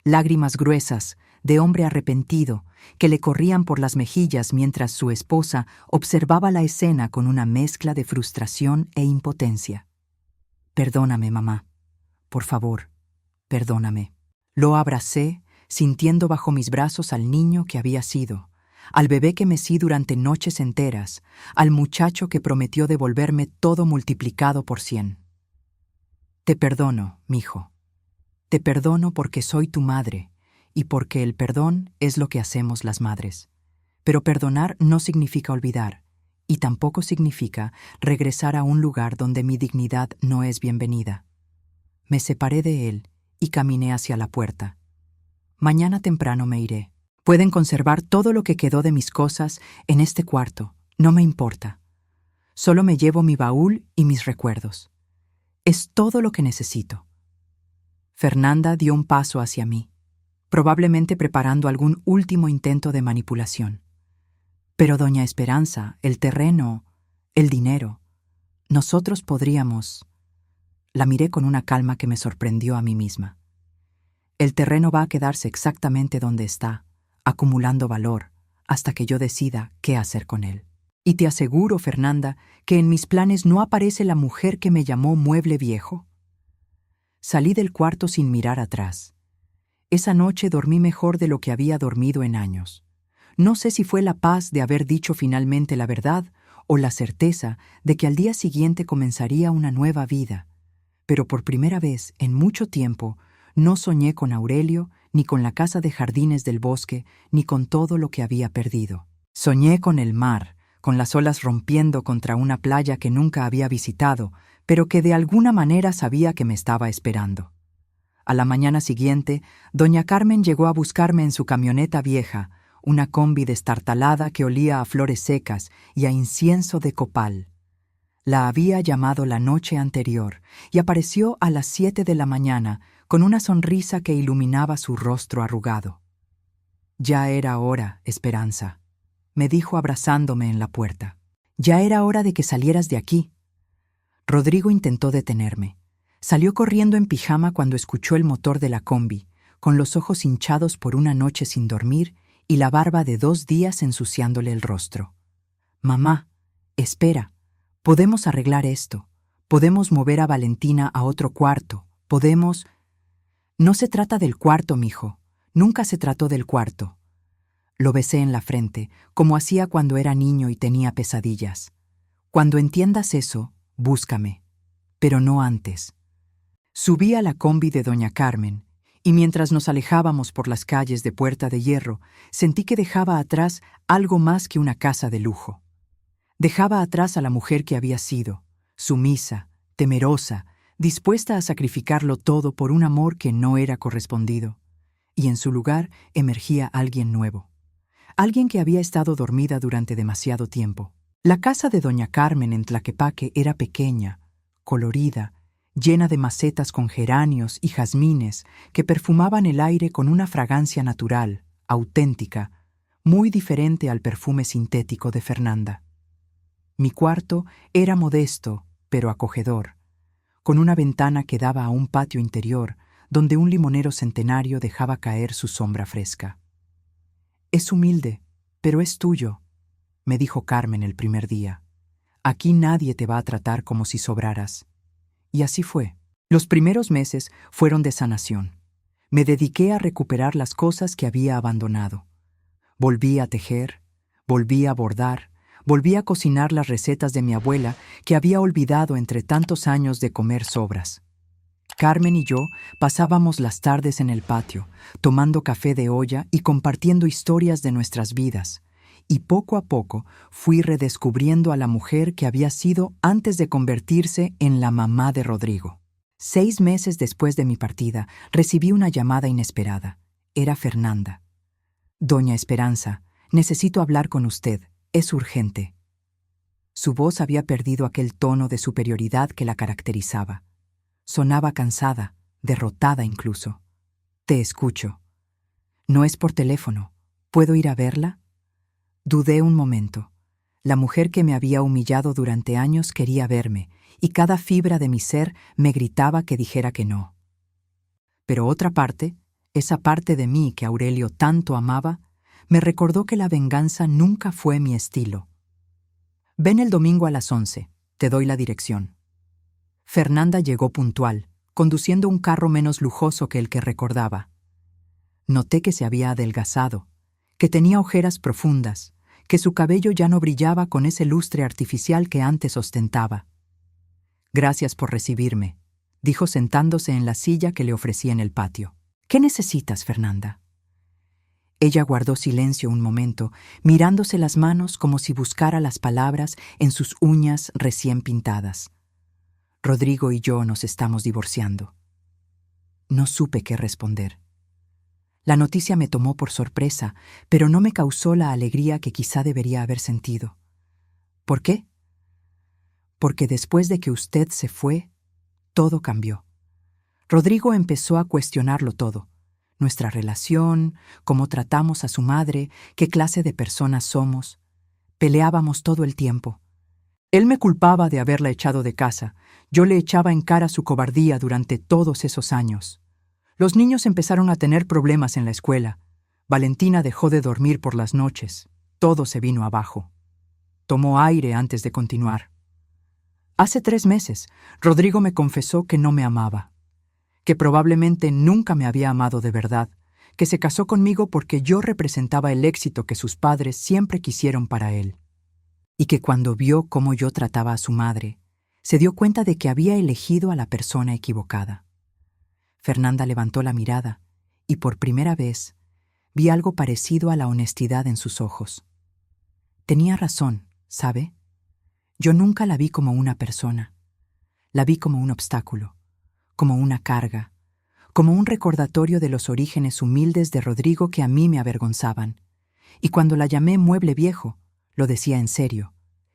Lágrimas gruesas, de hombre arrepentido, que le corrían por las mejillas mientras su esposa observaba la escena con una mezcla de frustración e impotencia. Perdóname, mamá. Por favor, perdóname. Lo abracé, sintiendo bajo mis brazos al niño que había sido, al bebé que mecí durante noches enteras, al muchacho que prometió devolverme todo multiplicado por 100. Te perdono, mijo. Te perdono porque soy tu madre y porque el perdón es lo que hacemos las madres. Pero perdonar no significa olvidar, y tampoco significa regresar a un lugar donde mi dignidad no es bienvenida. Me separé de él y caminé hacia la puerta. Mañana temprano me iré. Pueden conservar todo lo que quedó de mis cosas en este cuarto, no me importa. Solo me llevo mi baúl y mis recuerdos. Es todo lo que necesito. Fernanda dio un paso hacia mí, probablemente preparando algún último intento de manipulación. Pero doña Esperanza, el terreno, el dinero, nosotros podríamos... La miré con una calma que me sorprendió a mí misma. El terreno va a quedarse exactamente donde está, acumulando valor, hasta que yo decida qué hacer con él. Y te aseguro, Fernanda, que en mis planes no aparece la mujer que me llamó mueble viejo. Salí del cuarto sin mirar atrás. Esa noche dormí mejor de lo que había dormido en años. No sé si fue la paz de haber dicho finalmente la verdad o la certeza de que al día siguiente comenzaría una nueva vida. Pero por primera vez en mucho tiempo no soñé con Aurelio, ni con la casa de jardines del bosque, ni con todo lo que había perdido. Soñé con el mar, con las olas rompiendo contra una playa que nunca había visitado, pero que de alguna manera sabía que me estaba esperando. A la mañana siguiente, doña Carmen llegó a buscarme en su camioneta vieja, una combi destartalada que olía a flores secas y a incienso de copal. La había llamado la noche anterior y apareció a las 7 de la mañana con una sonrisa que iluminaba su rostro arrugado. Ya era hora, Esperanza, me dijo abrazándome en la puerta. Ya era hora de que salieras de aquí. Rodrigo intentó detenerme. Salió corriendo en pijama cuando escuchó el motor de la combi, con los ojos hinchados por una noche sin dormir y la barba de 2 días ensuciándole el rostro. Mamá, espera, podemos arreglar esto. Podemos mover a Valentina a otro cuarto. Podemos... No se trata del cuarto, mijo. Nunca se trató del cuarto. Lo besé en la frente, como hacía cuando era niño y tenía pesadillas. Cuando entiendas eso, búscame. Pero no antes. Subí a la combi de doña Carmen, y mientras nos alejábamos por las calles de Puerta de Hierro, sentí que dejaba atrás algo más que una casa de lujo. Dejaba atrás a la mujer que había sido, sumisa, temerosa, dispuesta a sacrificarlo todo por un amor que no era correspondido. Y en su lugar emergía alguien nuevo. Alguien que había estado dormida durante demasiado tiempo. La casa de doña Carmen en Tlaquepaque era pequeña, colorida, llena de macetas con geranios y jazmines que perfumaban el aire con una fragancia natural, auténtica, muy diferente al perfume sintético de Fernanda. Mi cuarto era modesto, pero acogedor, con una ventana que daba a un patio interior donde un limonero centenario dejaba caer su sombra fresca. «Es humilde, pero es tuyo», me dijo Carmen el primer día. «Aquí nadie te va a tratar como si sobraras». Y así fue. Los primeros meses fueron de sanación. Me dediqué a recuperar las cosas que había abandonado. Volví a tejer, volví a bordar, volví a cocinar las recetas de mi abuela que había olvidado entre tantos años de comer sobras. Carmen y yo pasábamos las tardes en el patio, tomando café de olla y compartiendo historias de nuestras vidas. Y poco a poco fui redescubriendo a la mujer que había sido antes de convertirse en la mamá de Rodrigo. 6 meses después de mi partida, recibí una llamada inesperada. Era Fernanda. «Doña Esperanza, necesito hablar con usted. Es urgente». Su voz había perdido aquel tono de superioridad que la caracterizaba. Sonaba cansada, derrotada incluso. «Te escucho». «No es por teléfono. ¿Puedo ir a verla?» Dudé un momento. La mujer que me había humillado durante años quería verme, y cada fibra de mi ser me gritaba que dijera que no. Pero otra parte, esa parte de mí que Aurelio tanto amaba, me recordó que la venganza nunca fue mi estilo. «Ven el domingo a las 11, te doy la dirección». Fernanda llegó puntual, conduciendo un carro menos lujoso que el que recordaba. Noté que se había adelgazado, que tenía ojeras profundas, que su cabello ya no brillaba con ese lustre artificial que antes ostentaba. «Gracias por recibirme», dijo sentándose en la silla que le ofrecí en el patio. «¿Qué necesitas, Fernanda?» Ella guardó silencio un momento, mirándose las manos como si buscara las palabras en sus uñas recién pintadas. «Rodrigo y yo nos estamos divorciando». No supe qué responder. La noticia me tomó por sorpresa, pero no me causó la alegría que quizá debería haber sentido. ¿Por qué? Porque después de que usted se fue, todo cambió. Rodrigo empezó a cuestionarlo todo. Nuestra relación, cómo tratamos a su madre, qué clase de personas somos. Peleábamos todo el tiempo. Él me culpaba de haberla echado de casa. Yo le echaba en cara su cobardía durante todos esos años. Los niños empezaron a tener problemas en la escuela. Valentina dejó de dormir por las noches. Todo se vino abajo. Tomó aire antes de continuar. Hace 3 meses, Rodrigo me confesó que no me amaba, que probablemente nunca me había amado de verdad, que se casó conmigo porque yo representaba el éxito que sus padres siempre quisieron para él, y que cuando vio cómo yo trataba a su madre, se dio cuenta de que había elegido a la persona equivocada. Fernanda levantó la mirada, y por primera vez vi algo parecido a la honestidad en sus ojos. Tenía razón, ¿sabe? Yo nunca la vi como una persona. La vi como un obstáculo, como una carga, como un recordatorio de los orígenes humildes de Rodrigo que a mí me avergonzaban. Y cuando la llamé mueble viejo, lo decía en serio.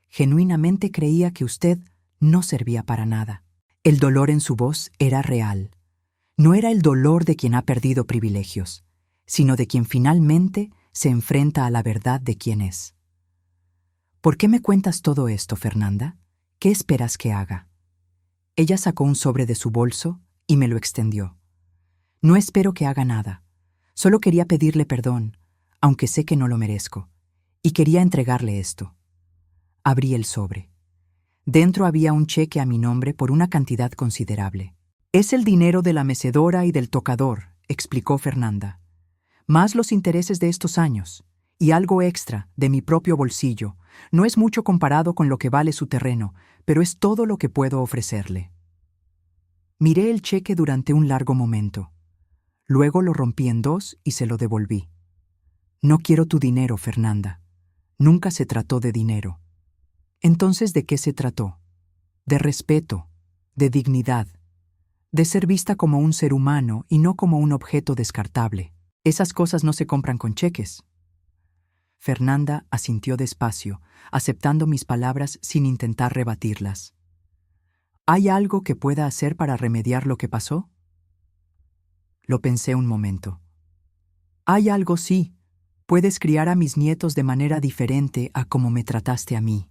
Genuinamente creía que usted no servía para nada. El dolor en su voz era real. No era el dolor de quien ha perdido privilegios, sino de quien finalmente se enfrenta a la verdad de quién es. ¿Por qué me cuentas todo esto, Fernanda? ¿Qué esperas que haga? Ella sacó un sobre de su bolso y me lo extendió. No espero que haga nada. Solo quería pedirle perdón, aunque sé que no lo merezco, y quería entregarle esto. Abrí el sobre. Dentro había un cheque a mi nombre por una cantidad considerable. «Es el dinero de la mecedora y del tocador», explicó Fernanda, «más los intereses de estos años, y algo extra de mi propio bolsillo. No es mucho comparado con lo que vale su terreno, pero es todo lo que puedo ofrecerle». Miré el cheque durante un largo momento. Luego lo rompí en 2 y se lo devolví. «No quiero tu dinero, Fernanda. Nunca se trató de dinero». «Entonces, ¿de qué se trató?» «De respeto, de dignidad, de ser vista como un ser humano y no como un objeto descartable. Esas cosas no se compran con cheques». Fernanda asintió despacio, aceptando mis palabras sin intentar rebatirlas. «¿Hay algo que pueda hacer para remediar lo que pasó?» Lo pensé un momento. «Hay algo, sí. Puedes criar a mis nietos de manera diferente a como me trataste a mí.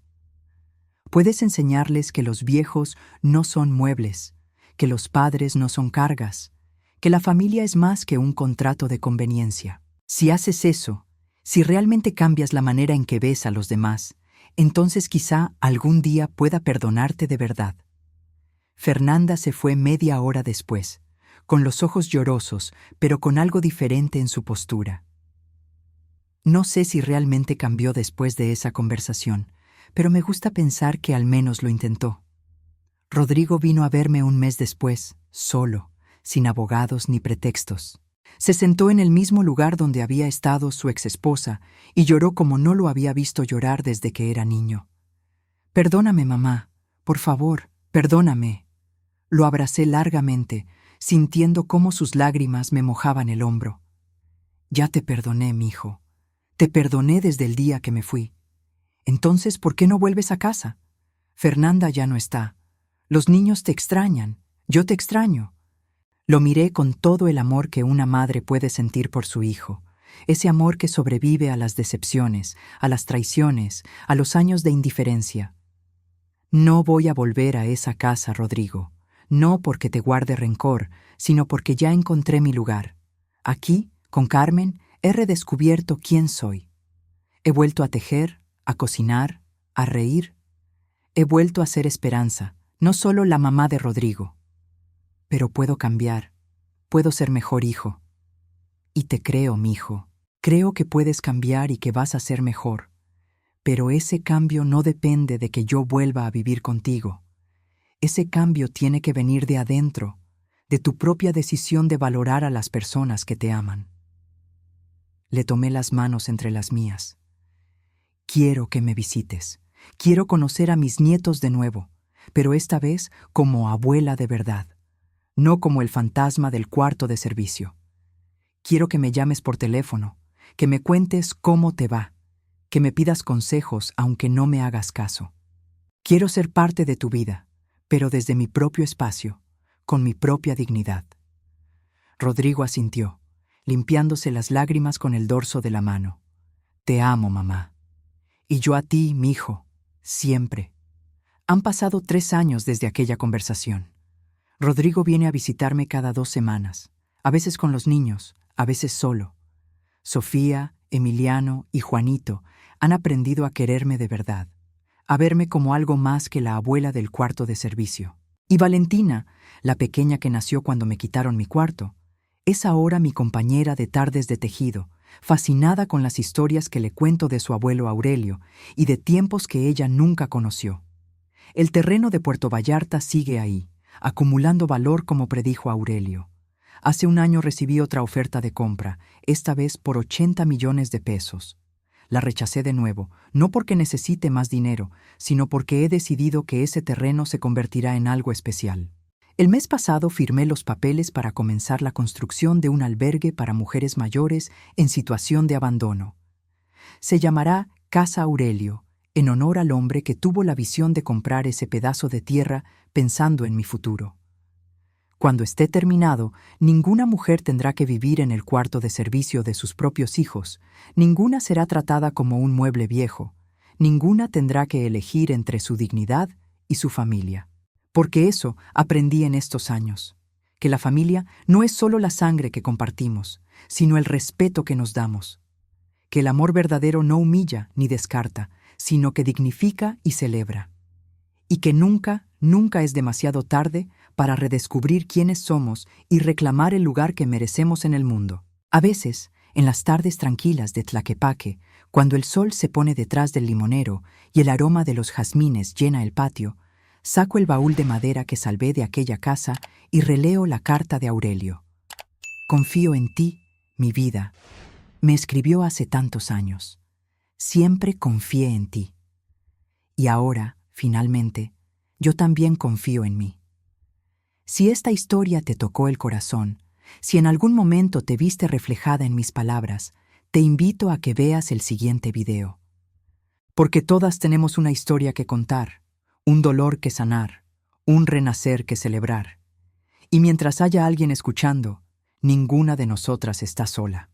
Puedes enseñarles que los viejos no son muebles, que los padres no son cargas, que la familia es más que un contrato de conveniencia. Si haces eso, si realmente cambias la manera en que ves a los demás, entonces quizá algún día pueda perdonarte de verdad. Fernanda se fue media hora después, con los ojos llorosos, pero con algo diferente en su postura. No sé si realmente cambió después de esa conversación, pero me gusta pensar que al menos lo intentó. Rodrigo vino a verme un mes después, solo, sin abogados ni pretextos. Se sentó en el mismo lugar donde había estado su exesposa y lloró como no lo había visto llorar desde que era niño. «Perdóname, mamá, por favor, perdóname». Lo abracé largamente, sintiendo cómo sus lágrimas me mojaban el hombro. «Ya te perdoné, mijo. Te perdoné desde el día que me fui. Entonces, ¿por qué no vuelves a casa? Fernanda ya no está. Los niños te extrañan. Yo te extraño». Lo miré con todo el amor que una madre puede sentir por su hijo, ese amor que sobrevive a las decepciones, a las traiciones, a los años de indiferencia. «No voy a volver a esa casa, Rodrigo. No porque te guarde rencor, sino porque ya encontré mi lugar. Aquí, con Carmen, he redescubierto quién soy. He vuelto a tejer, a cocinar, a reír. He vuelto a ser Esperanza, no solo la mamá de Rodrigo. Pero puedo cambiar, puedo ser mejor hijo. Y te creo, mijo. Creo que puedes cambiar y que vas a ser mejor. Pero ese cambio no depende de que yo vuelva a vivir contigo. Ese cambio tiene que venir de adentro, de tu propia decisión de valorar a las personas que te aman». Le tomé las manos entre las mías. «Quiero que me visites. Quiero conocer a mis nietos de nuevo, pero esta vez como abuela de verdad, no como el fantasma del cuarto de servicio. Quiero que me llames por teléfono, que me cuentes cómo te va, que me pidas consejos aunque no me hagas caso. Quiero ser parte de tu vida, pero desde mi propio espacio, con mi propia dignidad». Rodrigo asintió, limpiándose las lágrimas con el dorso de la mano. «Te amo, mamá. Y yo a ti, mi hijo, siempre». Han pasado 3 años desde aquella conversación. Rodrigo viene a visitarme cada 2 semanas, a veces con los niños, a veces solo. Sofía, Emiliano y Juanito han aprendido a quererme de verdad, a verme como algo más que la abuela del cuarto de servicio. Y Valentina, la pequeña que nació cuando me quitaron mi cuarto, es ahora mi compañera de tardes de tejido, fascinada con las historias que le cuento de su abuelo Aurelio y de tiempos que ella nunca conoció. El terreno de Puerto Vallarta sigue ahí, acumulando valor como predijo Aurelio. Hace un año recibí otra oferta de compra, esta vez por 80 millones de pesos. La rechacé de nuevo, no porque necesite más dinero, sino porque he decidido que ese terreno se convertirá en algo especial. El mes pasado firmé los papeles para comenzar la construcción de un albergue para mujeres mayores en situación de abandono. Se llamará Casa Aurelio, en honor al hombre que tuvo la visión de comprar ese pedazo de tierra pensando en mi futuro. Cuando esté terminado, ninguna mujer tendrá que vivir en el cuarto de servicio de sus propios hijos, ninguna será tratada como un mueble viejo, ninguna tendrá que elegir entre su dignidad y su familia. Porque eso aprendí en estos años, que la familia no es solo la sangre que compartimos, sino el respeto que nos damos. Que el amor verdadero no humilla ni descarta, sino que dignifica y celebra. Y que nunca, nunca es demasiado tarde para redescubrir quiénes somos y reclamar el lugar que merecemos en el mundo. A veces, en las tardes tranquilas de Tlaquepaque, cuando el sol se pone detrás del limonero y el aroma de los jazmines llena el patio, saco el baúl de madera que salvé de aquella casa y releo la carta de Aurelio. «Confío en ti, mi vida», me escribió hace tantos años. «Siempre confié en ti. Y ahora, finalmente, yo también confío en mí». Si esta historia te tocó el corazón, si en algún momento te viste reflejada en mis palabras, te invito a que veas el siguiente video. Porque todas tenemos una historia que contar, un dolor que sanar, un renacer que celebrar. Y mientras haya alguien escuchando, ninguna de nosotras está sola.